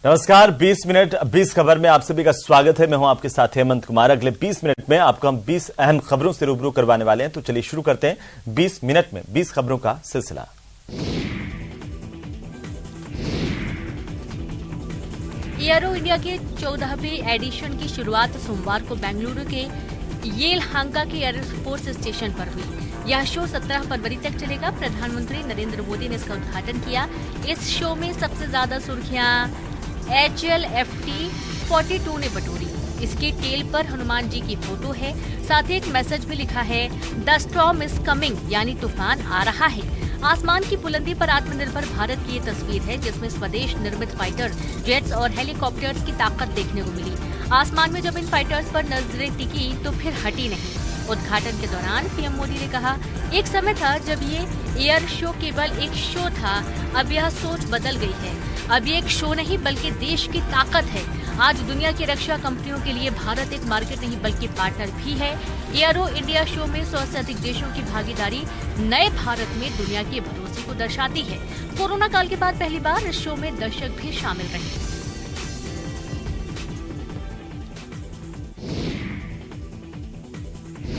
नमस्कार। 20 मिनट 20 खबर में आप सभी का स्वागत है। मैं हूं आपके साथ हेमंत कुमार। अगले 20 मिनट में आपको हम 20 अहम खबरों से रूबरू करवाने वाले हैं। तो चलिए शुरू करते हैं 20 मिनट में 20 खबरों का सिलसिला। एरो इंडिया के 14वें एडिशन की शुरुआत सोमवार को बेंगलुरु के येलहांका के एयरफोर्स स्टेशन पर हुई। यह शो 17 फरवरी तक चलेगा। प्रधानमंत्री नरेंद्र मोदी ने इसका उद्घाटन किया। इस शो में सबसे ज्यादा सुर्खियां HLFT-42 ने बटोरी। इसके टेल पर हनुमान जी की फोटो है। साथ ही एक मैसेज भी लिखा है, द स्टॉर्म इज कमिंग, यानी तूफान आ रहा है। आसमान की बुलंदी पर आत्मनिर्भर भारत की ये तस्वीर है, जिसमें स्वदेश निर्मित फाइटर जेट्स और हेलीकॉप्टर्स की ताकत देखने को मिली। आसमान में जब इन फाइटर्स पर नजरें टिकी तो फिर हटी नहीं। उद्घाटन के दौरान पीएम मोदी ने कहा, एक समय था जब ये एयर शो केवल एक शो था, अब यह सोच बदल गई है। अब ये एक शो नहीं बल्कि देश की ताकत है। आज दुनिया की रक्षा कंपनियों के लिए भारत एक मार्केट नहीं बल्कि पार्टनर भी है। एरो इंडिया शो में 100 से अधिक देशों की भागीदारी नए भारत में दुनिया के भरोसे को दर्शाती है। कोरोना काल के बाद पहली बार इस शो में दर्शक भी शामिल रहे।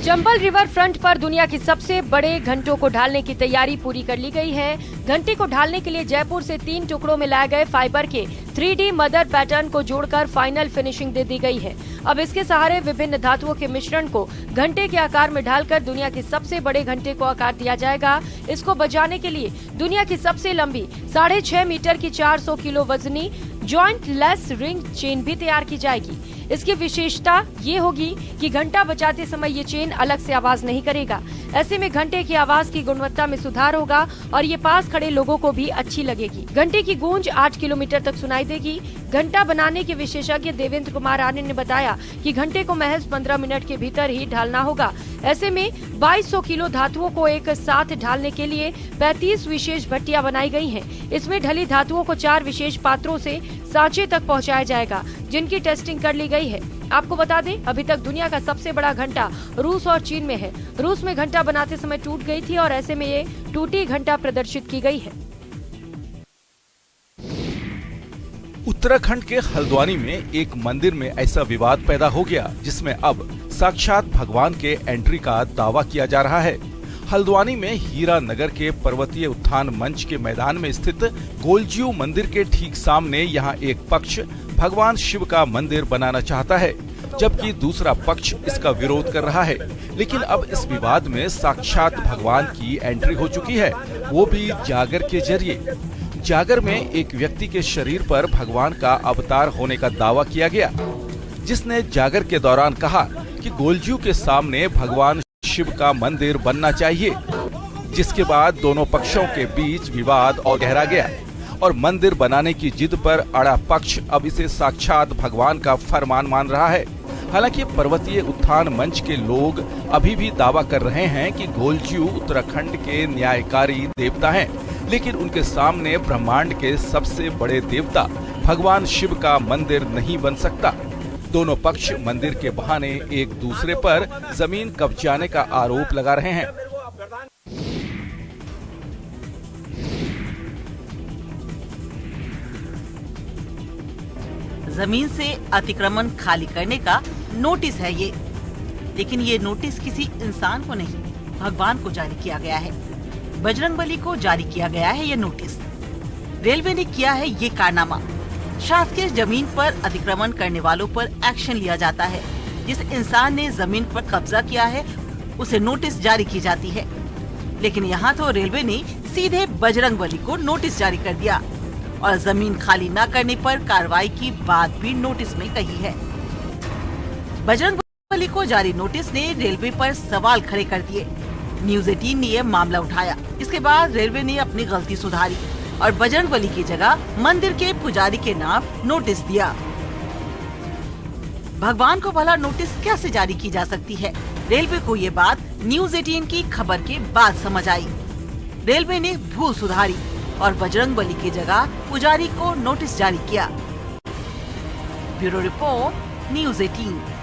चंबल रिवर फ्रंट पर दुनिया की सबसे बड़े घंटों को ढालने की तैयारी पूरी कर ली गई है। घंटे को ढालने के लिए जयपुर से 3 टुकड़ों में लाए गए फाइबर के 3D मदर पैटर्न को जोड़कर फाइनल फिनिशिंग दे दी गई है। अब इसके सहारे विभिन्न धातुओं के मिश्रण को घंटे के आकार में ढालकर दुनिया के सबसे बड़े घंटे को आकार दिया जाएगा। इसको बजाने के लिए दुनिया की सबसे लंबी 6.5 मीटर की 400 किलो वजनी जॉइंट लेस रिंग चेन भी तैयार की जाएगी। इसकी विशेषता ये होगी कि घंटा बजाते समय ये चेन अलग से आवाज नहीं करेगा। ऐसे में घंटे की आवाज की गुणवत्ता में सुधार होगा और ये पास खड़े लोगों को भी अच्छी लगेगी। घंटे की गूंज 8 किलोमीटर तक सुनाई देगी। घंटा बनाने के विशेषज्ञ देवेंद्र कुमार आनंद ने बताया कि घंटे को महज 15 मिनट के भीतर ही ढालना होगा। ऐसे में 2200 किलो धातुओं को एक साथ ढालने के लिए 35 विशेष भट्टियां बनाई गई हैं। इसमें ढली धातुओं को 4 विशेष पात्रों से सांचे तक पहुंचाया जाएगा, जिनकी टेस्टिंग कर ली गई है। आपको बता दें, अभी तक दुनिया का सबसे बड़ा घंटा रूस और चीन में है। रूस में घंटा बनाते समय टूट गई थी और ऐसे में ये टूटी घंटा प्रदर्शित की गई है। उत्तराखंड के हल्द्वानी में एक मंदिर में ऐसा विवाद पैदा हो गया जिसमें अब साक्षात भगवान के एंट्री का दावा किया जा रहा है। हल्द्वानी में हीरा नगर के पर्वतीय उत्थान मंच के मैदान में स्थित गोलजीऊ मंदिर के ठीक सामने यहाँ एक पक्ष भगवान शिव का मंदिर बनाना चाहता है, जबकि दूसरा पक्ष इसका विरोध कर रहा है। लेकिन अब इस विवाद में साक्षात भगवान की एंट्री हो चुकी है, वो भी जागर के जरिए। जागर में एक व्यक्ति के शरीर पर भगवान का अवतार होने का दावा किया गया, जिसने जागर के दौरान कहा कि गोलजीऊ के सामने भगवान शिव का मंदिर बनना चाहिए। जिसके बाद दोनों पक्षों के बीच विवाद और गहरा गया और मंदिर बनाने की जिद पर अड़ा पक्ष अब इसे साक्षात भगवान का फरमान मान रहा है। हालांकि पर्वतीय उत्थान मंच के लोग अभी भी दावा कर रहे हैं कि गोलजीऊ उत्तराखंड के न्यायकारी देवता हैं, लेकिन उनके सामने ब्रह्मांड के सबसे बड़े देवता भगवान शिव का मंदिर नहीं बन सकता। दोनों पक्ष मंदिर के बहाने एक दूसरे पर जमीन कब्जाने का आरोप लगा रहे हैं। जमीन से अतिक्रमण खाली करने का नोटिस है ये, लेकिन ये नोटिस किसी इंसान को नहीं, भगवान को जारी किया गया है। बजरंगबली को जारी किया गया है ये नोटिस। रेलवे ने किया है ये कारनामा। शासकीय जमीन पर अतिक्रमण करने वालों पर एक्शन लिया जाता है। जिस इंसान ने जमीन पर कब्जा किया है उसे नोटिस जारी की जाती है, लेकिन यहाँ तो रेलवे ने सीधे बजरंगबली को नोटिस जारी कर दिया और जमीन खाली न करने पर कार्रवाई की बात भी नोटिस में कही है। बजरंगबली को जारी नोटिस ने रेलवे पर सवाल खड़े कर दिए। न्यूज़ 18 ने यह मामला उठाया। इसके बाद रेलवे ने अपनी गलती सुधारी और बजरंगबली की जगह मंदिर के पुजारी के नाम नोटिस दिया। भगवान को भला नोटिस कैसे जारी की जा सकती है? रेलवे को ये बात न्यूज़ 18 की खबर के बाद समझ आई। रेलवे ने भूल सुधारी और बजरंगबली की जगह पुजारी को नोटिस जारी किया। Bureau report, news 18।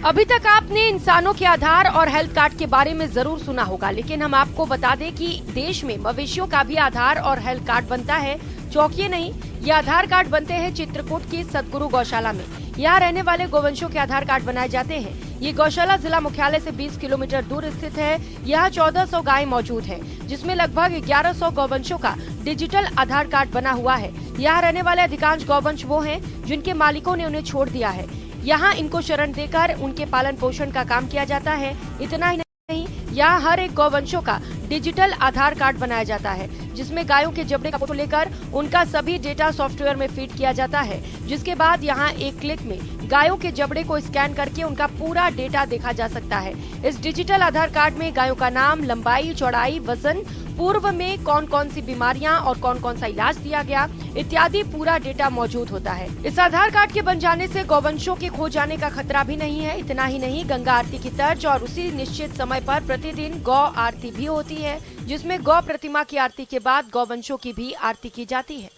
अभी तक आपने इंसानों के आधार और हेल्थ कार्ड के बारे में जरूर सुना होगा, लेकिन हम आपको बता दें कि देश में मवेशियों का भी आधार और हेल्थ कार्ड बनता है। चौंकिए नहीं, ये आधार कार्ड बनते हैं चित्रकूट की सतगुरु गौशाला में। यहाँ रहने वाले गौवंशों के आधार कार्ड बनाए जाते हैं। ये गौशाला जिला मुख्यालय से 20 किलोमीटर दूर स्थित है। यहाँ 1400 गाय मौजूद है, जिसमें लगभग 1100 गौवंशों का डिजिटल आधार कार्ड बना हुआ है। यहाँ रहने वाले अधिकांश गौवंश वो हैं जिनके मालिकों ने उन्हें छोड़ दिया है। यहाँ इनको शरण देकर उनके पालन पोषण का काम किया जाता है। इतना ही नहीं, यहाँ हर एक गौवंशों का डिजिटल आधार कार्ड बनाया जाता है, जिसमें गायों के जबड़े का फोटो लेकर उनका सभी डेटा सॉफ्टवेयर में फीड किया जाता है, जिसके बाद यहाँ एक क्लिक में गायों के जबड़े को स्कैन करके उनका पूरा डेटा देखा जा सकता है। इस डिजिटल आधार कार्ड में गायों का नाम, लंबाई, चौड़ाई, वजन, पूर्व में कौन कौन सी बीमारियां और कौन कौन सा इलाज दिया गया इत्यादि पूरा डेटा मौजूद होता है। इस आधार कार्ड के बन जाने से गौवंशों के खो जाने का खतरा भी नहीं है। इतना ही नहीं, गंगा आरती की तर्ज और उसी निश्चित समय पर प्रतिदिन गौ आरती भी होती है, जिसमें गौ प्रतिमा की आरती के बाद गौवंशों की भी आरती की जाती है।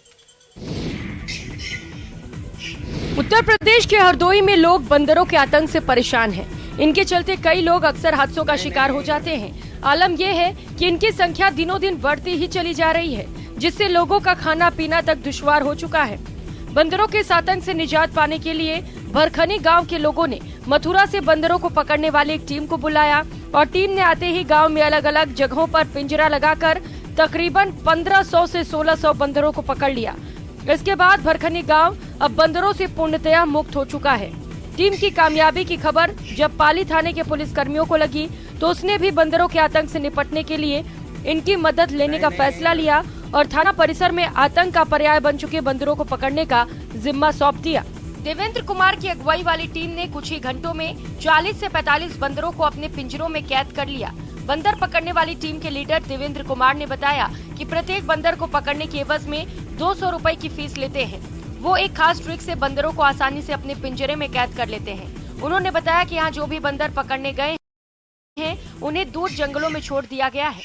उत्तर प्रदेश के हरदोई में लोग बंदरों के आतंक से परेशान हैं। इनके चलते कई लोग अक्सर हादसों का शिकार हो जाते हैं। आलम यह है कि इनकी संख्या दिनों दिन बढ़ती ही चली जा रही है, जिससे लोगों का खाना पीना तक दुश्वार हो चुका है। बंदरों के इस आतंक से निजात पाने के लिए भरखनी गांव के लोगों ने मथुरा से बंदरों को पकड़ने वाली एक टीम को बुलाया और टीम ने आते ही गांव में अलग अलग जगहों पर पिंजरा लगाकर तकरीबन 1500 से 1600 बंदरों को पकड़ लिया। इसके बाद भरखनी गांव अब बंदरों से पूर्णतया मुक्त हो चुका है। टीम की कामयाबी की खबर जब पाली थाने के पुलिस कर्मियों को लगी, तो उसने भी बंदरों के आतंक से निपटने के लिए इनकी मदद लेने का फैसला लिया और थाना परिसर में आतंक का पर्याय बन चुके बंदरों को पकड़ने का जिम्मा सौंप दिया। देवेंद्र कुमार की अगुवाई वाली टीम ने कुछ ही घंटों में 40 से 45 बंदरों को अपने पिंजरों में कैद कर लिया। बंदर पकड़ने वाली टीम के लीडर देवेंद्र कुमार ने बताया कि प्रत्येक बंदर को पकड़ने के एवज में 200 रुपए की फीस लेते हैं। वो एक खास ट्रिक से बंदरों को आसानी से अपने पिंजरे में कैद कर लेते हैं। उन्होंने बताया कि यहाँ जो भी बंदर पकड़ने गए हैं, उन्हें दूर जंगलों में छोड़ दिया गया है।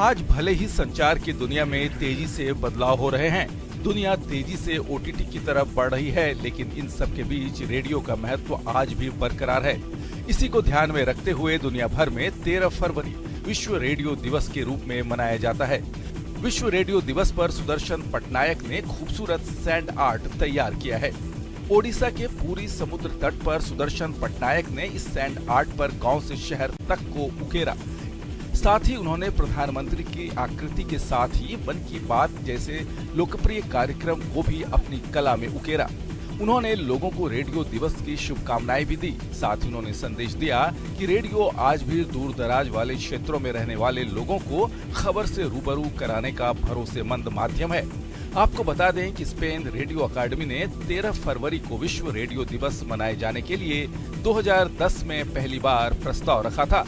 आज भले ही संचार की दुनिया में तेजी से बदलाव हो रहे हैं, दुनिया तेजी से ओटीटी की तरफ बढ़ रही है, लेकिन इन सब के बीच रेडियो का महत्व आज भी बरकरार है। इसी को ध्यान में रखते हुए दुनिया भर में 13 फरवरी विश्व रेडियो दिवस के रूप में मनाया जाता है। विश्व रेडियो दिवस पर सुदर्शन पटनायक ने खूबसूरत सैंड आर्ट तैयार किया है। ओडिशा के पूरी समुद्र तट पर सुदर्शन पटनायक ने इस सैंड आर्ट पर गांव से शहर तक को उकेरा। साथ ही उन्होंने प्रधानमंत्री की आकृति के साथ ही मन की बात जैसे लोकप्रिय कार्यक्रम को भी अपनी कला में उकेरा। उन्होंने लोगों को रेडियो दिवस की शुभकामनाएं भी दी। साथ ही उन्होंने संदेश दिया कि रेडियो आज भी दूर दराज वाले क्षेत्रों में रहने वाले लोगों को खबर से रूबरू कराने का भरोसेमंद माध्यम है। आपको बता दें कि स्पेन रेडियो अकादमी ने 13 फरवरी को विश्व रेडियो दिवस मनाए जाने के लिए 2010 में पहली बार प्रस्ताव रखा था।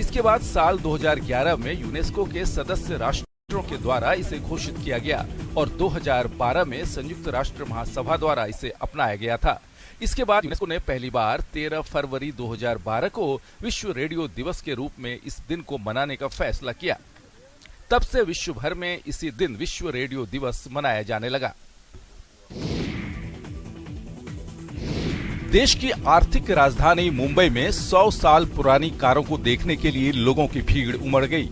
इसके बाद साल 2011 में यूनेस्को के सदस्य राष्ट्रों के द्वारा इसे घोषित किया गया और 2012 में संयुक्त राष्ट्र महासभा द्वारा इसे अपनाया गया था। इसके बाद यूनेस्को ने पहली बार 13 फरवरी 2012 को विश्व रेडियो दिवस के रूप में इस दिन को मनाने का फैसला किया। तब से विश्व भर में इसी दिन विश्व रेडियो दिवस मनाया जाने लगा। देश की आर्थिक राजधानी मुंबई में 100 साल पुरानी कारों को देखने के लिए लोगों की भीड़ उमड़ गई।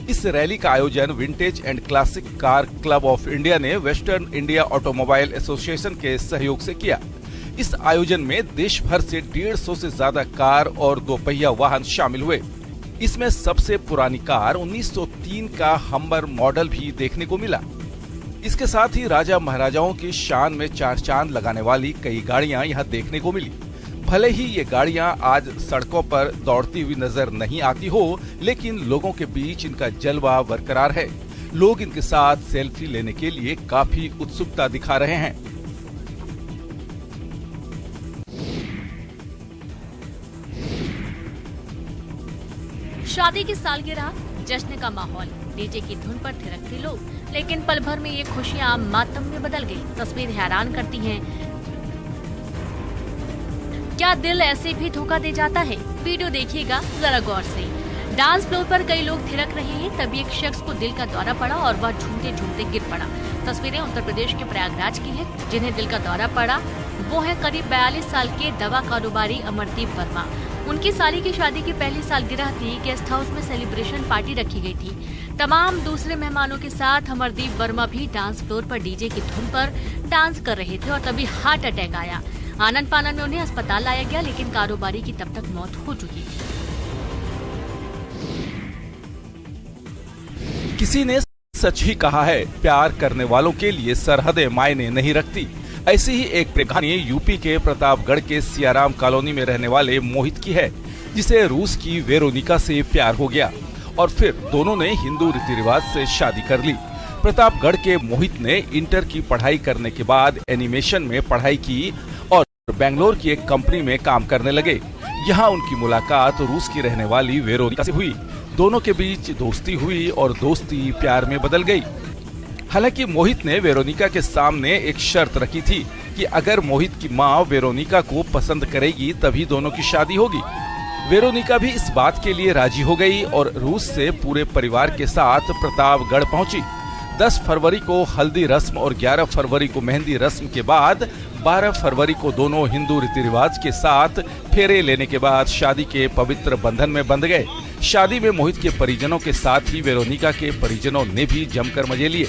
इस रैली का आयोजन vintage and classic car club of India ने वेस्टर्न इंडिया ऑटोमोबाइल एसोसिएशन के सहयोग से किया। इस आयोजन में देश भर से 150 से ज्यादा कार और 2 पहिया वाहन शामिल हुए। इसमें सबसे पुरानी कार 1903 का हम्बर मॉडल भी देखने को मिला। इसके साथ ही राजा महाराजाओं की शान में 4 चांद लगाने वाली कई गाड़ियां यहां देखने को मिली। भले ही ये गाड़ियां आज सड़कों पर दौड़ती हुई नजर नहीं आती हो, लेकिन लोगों के बीच इनका जलवा बरकरार है। लोग इनके साथ सेल्फी लेने के लिए काफी उत्सुकता दिखा रहे हैं। शादी की सालगिरह, जश्न का माहौल, डीजे की धुन पर थिरकते लोग, लेकिन पल भर में ये खुशियां मातम में बदल गई। तस्वीर हैरान करती हैं। क्या दिल ऐसे भी धोखा दे जाता है? वीडियो देखिएगा जरा गौर से। डांस फ्लोर पर कई लोग थिरक रहे हैं, तभी एक शख्स को दिल का दौरा पड़ा और वह झूमते झूमते गिर पड़ा। तस्वीरें उत्तर प्रदेश के प्रयागराज की हैं। जिन्हें दिल का दौरा पड़ा वो है करीब 42 साल के दवा कारोबारी अमरदीप वर्मा। उनकी साली की शादी की पहली सालगिरह थी। गेस्ट हाउस में सेलिब्रेशन पार्टी रखी गई थी। तमाम दूसरे मेहमानों के साथ अमरदीप वर्मा भी डांस फ्लोर पर डीजे की धुन पर डांस कर रहे थे और तभी हार्ट अटैक आया। आनन फानन में उन्हें अस्पताल लाया गया, लेकिन कारोबारी की तब तक मौत हो चुकी थी। किसी ने सच ही कहा है, प्यार करने वालों के लिए सरहदें मायने नहीं रखती। ऐसी ही एक कहानी यूपी के प्रतापगढ़ के सियाराम कॉलोनी में रहने वाले मोहित की है, जिसे रूस की वेरोनिका से प्यार हो गया और फिर दोनों ने हिंदू रीति रिवाज से शादी कर ली। प्रतापगढ़ के मोहित ने इंटर की पढ़ाई करने के बाद एनिमेशन में पढ़ाई की और बेंगलोर की एक कंपनी में काम करने लगे। यहाँ उनकी मुलाकात रूस की रहने वाली वेरोनिका से हुई। दोनों के बीच दोस्ती हुई और दोस्ती प्यार में बदल गई। हालांकि मोहित ने वेरोनिका के सामने एक शर्त रखी थी कि अगर मोहित की माँ वेरोनिका को पसंद करेगी तभी दोनों की शादी होगी। वेरोनिका भी इस बात के लिए राजी हो गई और रूस से पूरे परिवार के साथ प्रतापगढ़ पहुंची। 10 फरवरी को हल्दी रस्म और 11 फरवरी को मेहंदी रस्म के बाद 12 फरवरी को दोनों हिंदू रीति रिवाज के साथ फेरे लेने के बाद शादी के पवित्र बंधन में बंध गए। शादी में मोहित के परिजनों के साथ ही वेरोनिका के परिजनों ने भी जमकर मजे लिए।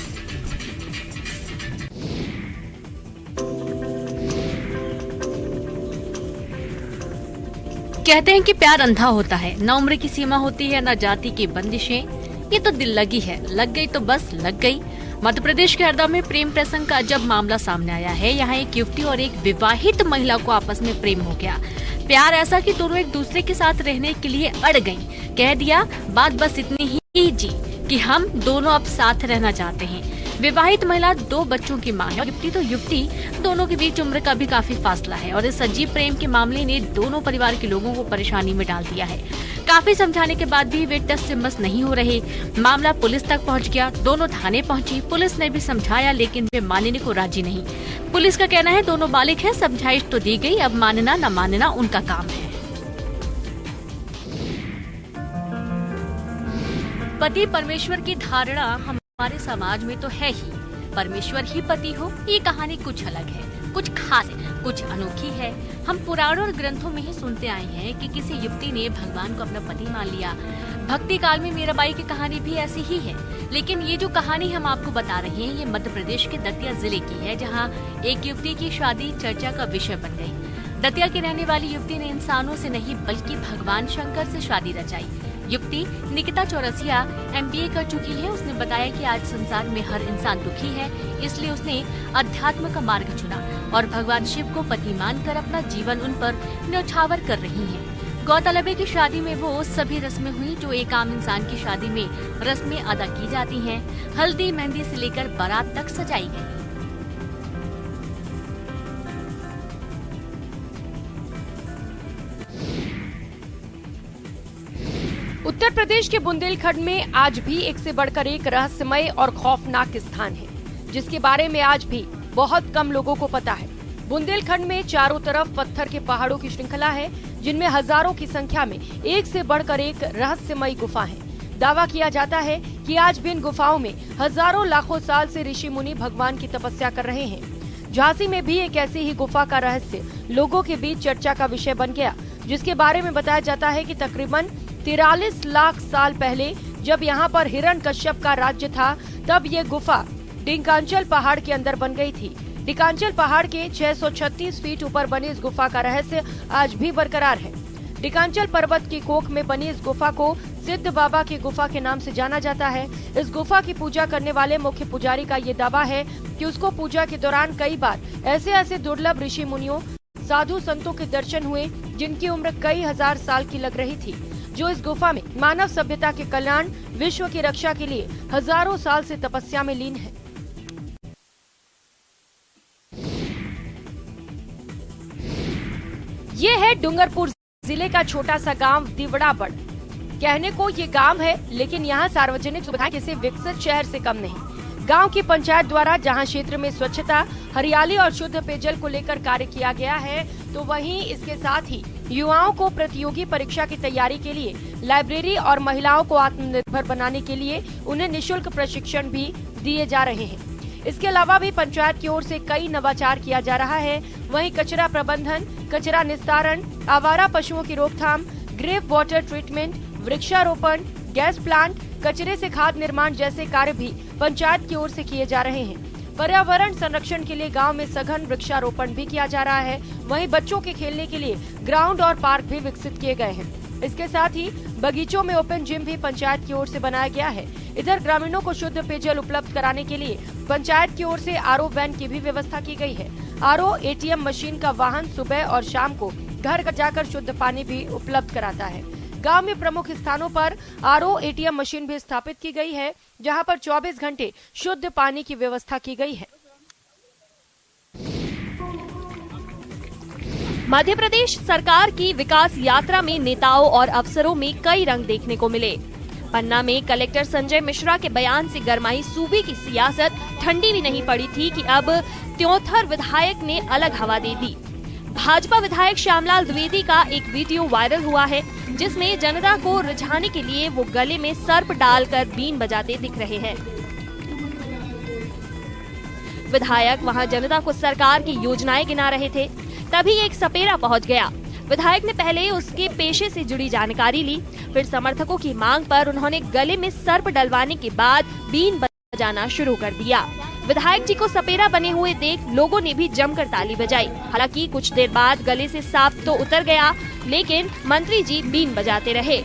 कहते हैं कि प्यार अंधा होता है, न उम्र की सीमा होती है, न जाति की बंदिशें। ये तो दिल लगी है, लग गई तो बस लग गई। मध्य प्रदेश के हरदा में प्रेम प्रसंग का जब मामला सामने आया है। यहाँ एक युवती और एक विवाहित महिला को आपस में प्रेम हो गया। प्यार ऐसा कि दोनों एक दूसरे के साथ रहने के लिए अड़ गईं। कह दिया बात बस इतनी ही जी कि हम दोनों अब साथ रहना चाहते हैं। विवाहित महिला 2 बच्चों की मां है और युवती तो युवती, दोनों के बीच उम्र का भी काफी फासला है और इस अजीब प्रेम के मामले ने दोनों परिवार के लोगों को परेशानी में डाल दिया है। काफी समझाने के बाद भी वे टस से मस नहीं हो रहे। मामला पुलिस तक पहुंच गया। दोनों थाने पहुंची। पुलिस ने भी समझाया, लेकिन वे मानने को राजी नहीं। पुलिस का कहना है दोनों बालिग हैं, समझाइश तो दी गई, अब मानना न मानना उनका काम है। पति परमेश्वर की धारणा हमारे समाज में तो है ही। परमेश्वर ही पति हो, ये कहानी कुछ अलग है, कुछ खास है, कुछ अनोखी है। हम पुराणों और ग्रंथों में ही सुनते आए हैं कि किसी युवती ने भगवान को अपना पति मान लिया। भक्ति काल में मीराबाई की कहानी भी ऐसी ही है। लेकिन ये जो कहानी हम आपको बता रहे हैं, ये मध्य प्रदेश के दतिया जिले की है, जहाँ एक युवती की शादी चर्चा का विषय बन गई। दतिया की रहने वाली युवती ने इंसानों से नहीं बल्कि भगवान शंकर से शादी रचाई। युवती निकिता चौरसिया MBA कर चुकी है। उसने बताया कि आज संसार में हर इंसान दुखी है, इसलिए उसने अध्यात्म का मार्ग चुना और भगवान शिव को पति मानकर अपना जीवन उन पर न्यौछावर कर रही है। गौरतलब है कि शादी में वो सभी रस्में हुई जो एक आम इंसान की शादी में रस्में अदा की जाती हैं। हल्दी मेहंदी से लेकर बारात तक सजाई गई। उत्तर प्रदेश के बुंदेलखंड में आज भी एक से बढ़कर एक रहस्यमय और खौफनाक स्थान है, जिसके बारे में आज भी बहुत कम लोगों को पता है। बुंदेलखंड में चारों तरफ पत्थर के पहाड़ों की श्रृंखला है, जिनमें हजारों की संख्या में एक से बढ़कर एक रहस्यमय गुफा है। दावा किया जाता है कि आज भी इन गुफाओं में हजारों लाखों साल से ऋषि मुनि भगवान की तपस्या कर रहे हैं। झांसी में भी एक ऐसी ही गुफा का रहस्य लोगों के बीच चर्चा का विषय बन गया, जिसके बारे में बताया जाता है कि तकरीबन 43 लाख साल पहले जब यहाँ पर हिरण्यकश्यप का राज्य था, तब ये गुफा डिकांचल पहाड़ के अंदर बन गई थी। डिकांचल पहाड़ के 636 फीट ऊपर बनी इस गुफा का रहस्य आज भी बरकरार है। डिकांचल पर्वत की कोख में बनी इस गुफा को सिद्ध बाबा की गुफा के नाम से जाना जाता है। इस गुफा की पूजा करने वाले मुख्य पुजारी का ये दावा है कि उसको पूजा के दौरान कई बार ऐसे दुर्लभ ऋषि मुनियों, साधु संतों के दर्शन हुए, जिनकी उम्र कई हजार साल की लग रही थी, जो इस गुफा में मानव सभ्यता के कल्याण, विश्व की रक्षा के लिए हजारों साल से तपस्या में लीन है। ये है डूंगरपुर जिले का छोटा सा गांव दिवड़ाबड़। कहने को ये गांव है, लेकिन यहाँ सार्वजनिक सुविधाएं किसी विकसित शहर से कम नहीं। गांव की पंचायत द्वारा जहां क्षेत्र में स्वच्छता, हरियाली और शुद्ध पेयजल को लेकर कार्य किया गया है, तो वहीं इसके साथ ही युवाओं को प्रतियोगी परीक्षा की तैयारी के लिए लाइब्रेरी और महिलाओं को आत्मनिर्भर बनाने के लिए उन्हें निःशुल्क प्रशिक्षण भी दिए जा रहे हैं। इसके अलावा भी पंचायत की ओर से कई नवाचार किया जा रहा है। वहीं कचरा प्रबंधन, कचरा निस्तारण, आवारा पशुओं की रोकथाम, ग्रेव वाटर ट्रीटमेंट, वृक्षारोपण, गैस प्लांट, कचरे से खाद निर्माण जैसे कार्य भी पंचायत की ओर से किए जा रहे हैं। पर्यावरण संरक्षण के लिए गांव में सघन वृक्षारोपण भी किया जा रहा है। वहीं बच्चों के खेलने के लिए ग्राउंड और पार्क भी विकसित किए गए हैं। इसके साथ ही बगीचों में ओपन जिम भी पंचायत की ओर से बनाया गया है। इधर ग्रामीणों को शुद्ध पेयजल उपलब्ध कराने के लिए पंचायत की ओर से आरओ वैन की भी व्यवस्था की गई है। आरओ एटीएम मशीन का वाहन सुबह और शाम को घर जाकर शुद्ध पानी भी उपलब्ध कराता है। गांव में प्रमुख स्थानों पर आरओ एटीएम मशीन भी स्थापित की गई है, जहां पर 24 घंटे शुद्ध पानी की व्यवस्था की गई है। मध्य प्रदेश सरकार की विकास यात्रा में नेताओं और अफसरों में कई रंग देखने को मिले। पन्ना में कलेक्टर संजय मिश्रा के बयान से गरमाई सूबे की सियासत ठंडी भी नहीं पड़ी थी कि अब त्योंथर विधायक ने अलग हवा दे दी। भाजपा विधायक श्यामलाल द्विवेदी का एक वीडियो वायरल हुआ है, जिसमें जनता को रिझाने के लिए वो गले में सर्प डालकर बीन बजाते दिख रहे हैं। विधायक वहां जनता को सरकार की योजनाएं गिना रहे थे, तभी एक सपेरा पहुंच गया। विधायक ने पहले उसके पेशे से जुड़ी जानकारी ली, फिर समर्थकों की मांग पर उन्होंने गले में सर्प डलवाने के बाद बीन बजाना शुरू कर दिया। विधायक जी को सपेरा बने हुए देख लोगों ने भी जमकर ताली बजाई। हालांकि कुछ देर बाद गले से सांप तो उतर गया, लेकिन मंत्री जी बीन बजाते रहे।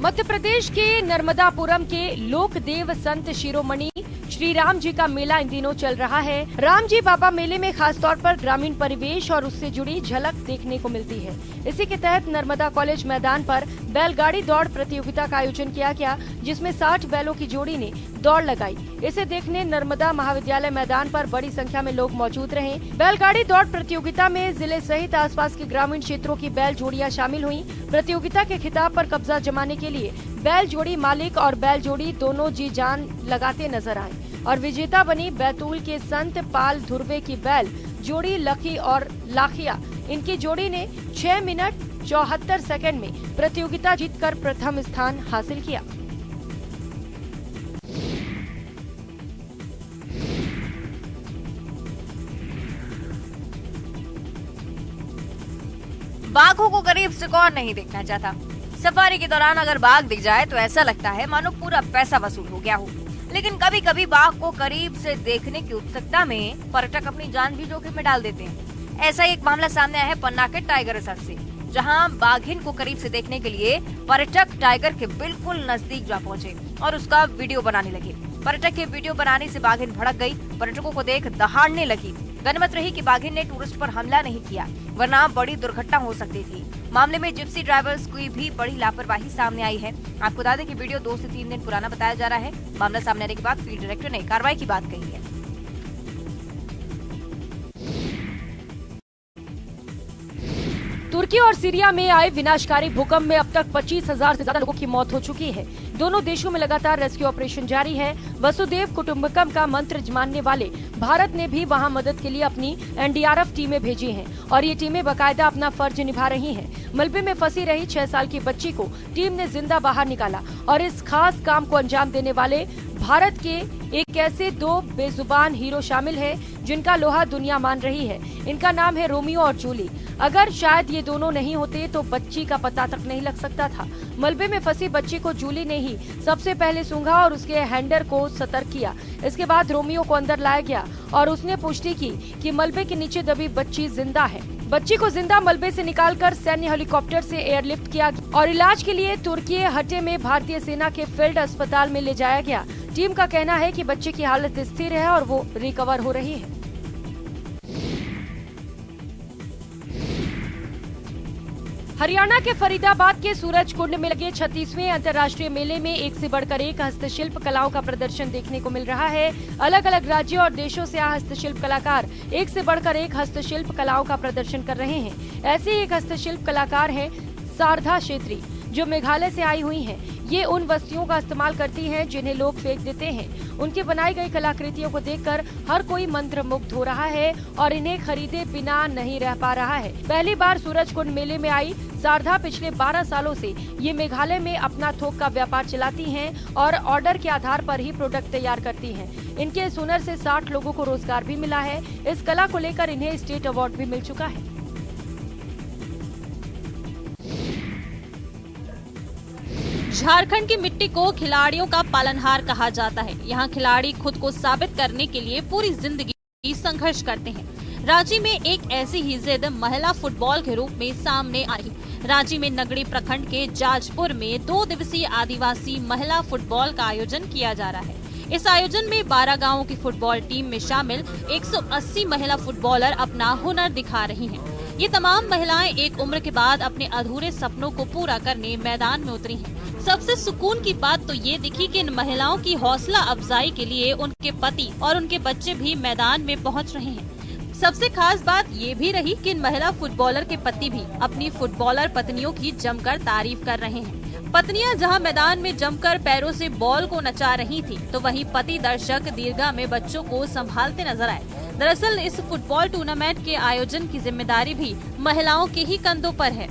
मध्य प्रदेश के नर्मदापुरम के लोकदेव संत शिरोमणि श्री राम जी का मेला इन दिनों चल रहा है। राम जी बाबा मेले में खास तौर पर ग्रामीण परिवेश और उससे जुड़ी झलक देखने को मिलती है। इसी के तहत नर्मदा कॉलेज मैदान पर बैलगाड़ी दौड़ प्रतियोगिता का आयोजन किया गया, जिसमें 60 बैलों की जोड़ी ने दौड़ लगाई। इसे देखने नर्मदा महाविद्यालय मैदान पर बड़ी संख्या में लोग मौजूद रहे। बैलगाड़ी दौड़ प्रतियोगिता में जिले सहित आसपास के ग्रामीण क्षेत्रों की बैल जोड़ियां शामिल हुई। प्रतियोगिता के खिताब पर कब्जा जमाने के लिए बैल जोड़ी मालिक और बैल जोड़ी दोनों जी जान लगाते नजर आए और विजेता बनी बैतूल के संत पाल धुर्वे की बैल जोड़ी लखी और लाखिया। इनकी जोड़ी ने 6 मिनट 74 सेकंड में प्रतियोगिता जीतकर प्रथम स्थान हासिल किया। बाघों को करीब से कौन नहीं देखना चाहता। सफारी के दौरान अगर बाघ दिख जाए तो ऐसा लगता है मानो पूरा पैसा वसूल हो गया हो। लेकिन कभी कभी बाघ को करीब से देखने की उत्सुकता में पर्यटक अपनी जान भी जोखिम में डाल देते हैं। ऐसा एक मामला सामने आया है पन्ना के टाइगर रिजर्व से, जहां बाघिन को करीब से देखने के लिए पर्यटक टाइगर के बिल्कुल नजदीक जा पहुंचे और उसका वीडियो बनाने लगे। पर्यटक के वीडियो बनाने से बाघिन भड़क गई, पर्यटकों को देख दहाड़ने लगी। गनीमत रही कि बाघिन ने टूरिस्ट पर हमला नहीं किया, वरना बड़ी दुर्घटना हो सकती थी। मामले में जिप्सी ड्राइवर्स की भी बड़ी लापरवाही सामने आई है। आपको बता दें कि वीडियो 2 से 3 दिन पुराना बताया जा रहा है। मामला सामने आने के बाद फील्ड डायरेक्टर ने कार्रवाई की बात कही है। तुर्की और सीरिया में आए विनाशकारी भूकंप में अब तक 25,000 से ज्यादा लोगों की मौत हो चुकी है। दोनों देशों में लगातार रेस्क्यू ऑपरेशन जारी है। वसुदेव कुटुंबकम का मंत्र मानने वाले भारत ने भी वहां मदद के लिए अपनी एनडीआरएफ टीमें भेजी हैं और ये टीमें बाकायदा अपना फर्ज निभा रही हैं। मलबे में फंसी रही 6 साल की बच्ची को टीम ने जिंदा बाहर निकाला और इस खास काम को अंजाम देने वाले भारत के एक ऐसे 2 बेजुबान हीरो शामिल है जिनका लोहा दुनिया मान रही है। इनका नाम है रोमियो और जूली। अगर शायद ये दोनों नहीं होते तो बच्ची का पता तक नहीं लग सकता था। मलबे में फंसी बच्ची को जूली ने ही सबसे पहले सूंघा और उसके हैंडर को सतर्क किया। इसके बाद रोमियो को अंदर लाया गया और उसने पुष्टि की कि मलबे के नीचे दबी बच्ची जिंदा है। बच्ची को जिंदा मलबे से निकालकर सैन्य हेलीकॉप्टर से एयरलिफ्ट किया और इलाज के लिए तुर्की हटे में भारतीय सेना के फील्ड अस्पताल में ले जाया गया। टीम का कहना है कि बच्चे की हालत स्थिर है और वो रिकवर हो रही है। हरियाणा के फरीदाबाद के सूरज कुंड में लगे 36वें अंतर्राष्ट्रीय मेले में एक से बढ़कर एक हस्तशिल्प कलाओं का प्रदर्शन देखने को मिल रहा है। अलग अलग राज्यों और देशों से आए हस्तशिल्प कलाकार एक से बढ़कर एक हस्तशिल्प कलाओं का प्रदर्शन कर रहे हैं। ऐसे ही एक हस्तशिल्प कलाकार हैं शारदा छेत्री, जो मेघालय से आई हुई हैं। ये उन वस्तुओं का इस्तेमाल करती हैं जिन्हें लोग फेंक देते हैं। उनकी बनाई गई कलाकृतियों को देखकर हर कोई मंत्रमुग्ध हो रहा है और इन्हें खरीदे बिना नहीं रह पा रहा है। पहली बार सूरज कुंड मेले में आई शारदा पिछले 12 सालों से ये मेघालय में अपना थोक का व्यापार चलाती हैं और ऑर्डर के आधार पर ही प्रोडक्ट तैयार करती हैं। इनके इस हुनर से 60 लोगों को रोजगार भी मिला है। इस कला को लेकर इन्हें स्टेट अवार्ड भी मिल चुका है। झारखंड की मिट्टी को खिलाड़ियों का पालनहार कहा जाता है। यहाँ खिलाड़ी खुद को साबित करने के लिए पूरी जिंदगी संघर्ष करते हैं। रांची में एक ऐसी ही जिद महिला फुटबॉल के रूप में सामने आई। रांची में नगड़ी प्रखंड के जाजपुर में 2 दिवसीय आदिवासी महिला फुटबॉल का आयोजन किया जा रहा है। इस आयोजन में 12 गांवों की फुटबॉल टीम में शामिल 180 महिला फुटबॉलर अपना हुनर दिखा रही हैं। ये तमाम महिलाएं एक उम्र के बाद अपने अधूरे सपनों को पूरा करने मैदान में उतरी हैं। सबसे सुकून की बात तो ये दिखी कि इन महिलाओं की हौसला अफजाई के लिए उनके पति और उनके बच्चे भी मैदान में पहुंच रहे हैं। सबसे खास बात ये भी रही कि इन महिला फुटबॉलर के पति भी अपनी फुटबॉलर पत्नियों की जमकर तारीफ कर रहे हैं। पत्नियां जहां मैदान में जमकर पैरों से बॉल को नचा रही थी, तो वहीं पति दर्शक दीर्घा में बच्चों को संभालते नजर आए। दरअसल इस फुटबॉल टूर्नामेंट के आयोजन की जिम्मेदारी भी महिलाओं के ही कंधों पर है।